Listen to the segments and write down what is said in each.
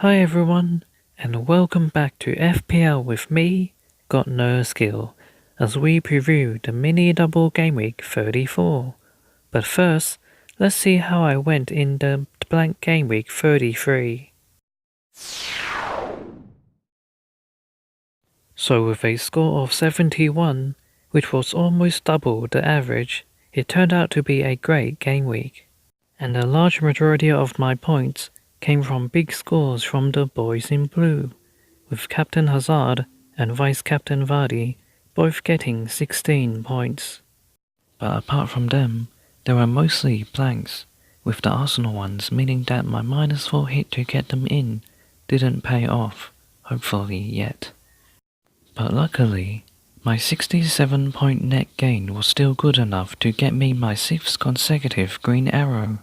Hi everyone, and welcome back to FPL with me, Got No Skill, as we preview the mini double game week 34. But first, let's see how I went in the blank game week 33. So with a score of 71, which was almost double the average, it turned out to be a great game week. And a large majority of my points came from big scores from the boys in blue, with Captain Hazard and Vice-Captain Vardy both getting 16 points. But apart from them, there were mostly blanks, with the Arsenal ones meaning that my -4 hit to get them in didn't pay off, hopefully yet. But luckily, my 67-point net gain was still good enough to get me my 6th consecutive green arrow,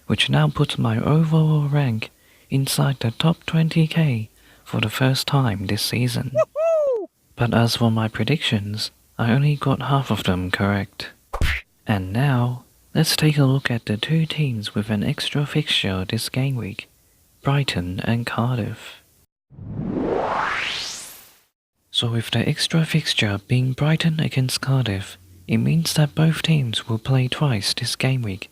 which now puts my overall rank inside the top 20k for the first time this season. But as for my predictions, I only got half of them correct. And now, let's take a look at the two teams with an extra fixture this game week, Brighton and Cardiff. So with the extra fixture being Brighton against Cardiff, it means that both teams will play twice this game week,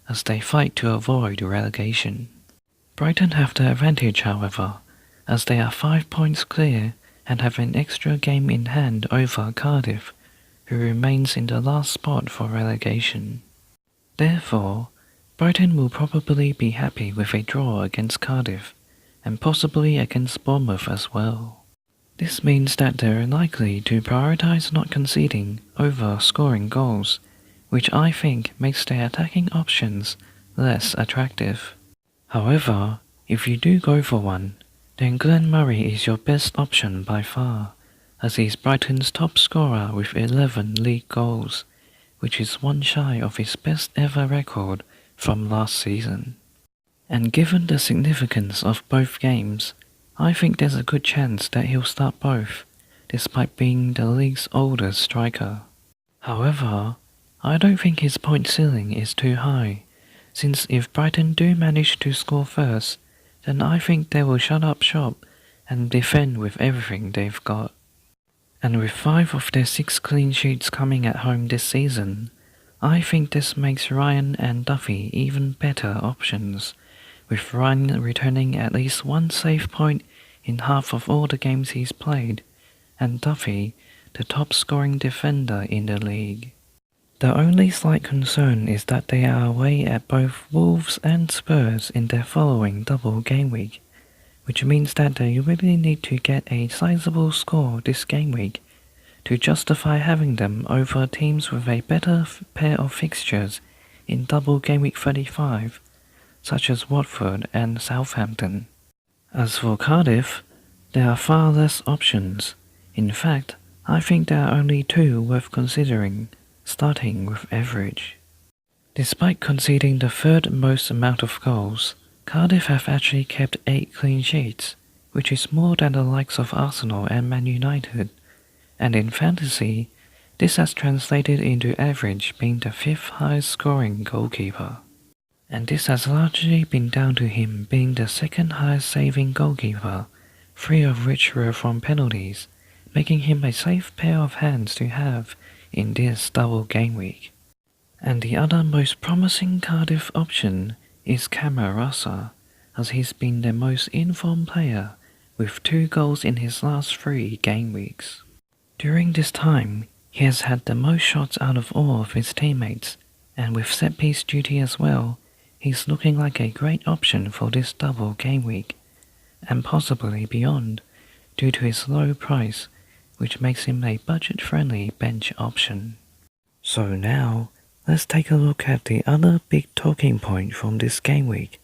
as they fight to avoid relegation. Brighton have the advantage, however, as they are 5 points clear and have an extra game in hand over Cardiff, who remains in the last spot for relegation. Therefore, Brighton will probably be happy with a draw against Cardiff, and possibly against Bournemouth as well. This means that they're likely to prioritise not conceding over scoring goals, which I think makes their attacking options less attractive. However, if you do go for one, then Glenn Murray is your best option by far, as he's Brighton's top scorer with 11 league goals, which is one shy of his best ever record from last season. And given the significance of both games, I think there's a good chance that he'll start both, despite being the league's oldest striker. However, I don't think his point ceiling is too high, since if Brighton do manage to score first, then I think they will shut up shop and defend with everything they've got. And with 5 of their 6 clean sheets coming at home this season, I think this makes Ryan and Duffy even better options, with Ryan returning at least one save point in half of all the games he's played, and Duffy the top scoring defender in the league. The only slight concern is that they are away at both Wolves and Spurs in their following double game week, which means that they really need to get a sizable score this game week to justify having them over teams with a better pair of fixtures in double game week 35, such as Watford and Southampton. As for Cardiff, there are far less options. In fact, I think there are only 2 worth considering, starting with average. Despite conceding the 3rd most amount of goals, Cardiff have actually kept 8 clean sheets, which is more than the likes of Arsenal and Man United, and in fantasy, this has translated into average being the 5th highest scoring goalkeeper. And this has largely been down to him being the 2nd highest saving goalkeeper, 3 of which were from penalties, making him a safe pair of hands to have in this double game week. And the other most promising Cardiff option is Camarasa, as he's been their most informed player, with 2 goals in his last 3 game weeks. During this time, he has had the most shots out of all of his teammates, and with set-piece duty as well, he's looking like a great option for this double game week, and possibly beyond, due to his low price, which makes him a budget-friendly bench option. So now, let's take a look at the other big talking point from this game week,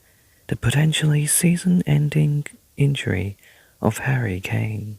the potentially season-ending injury of Harry Kane.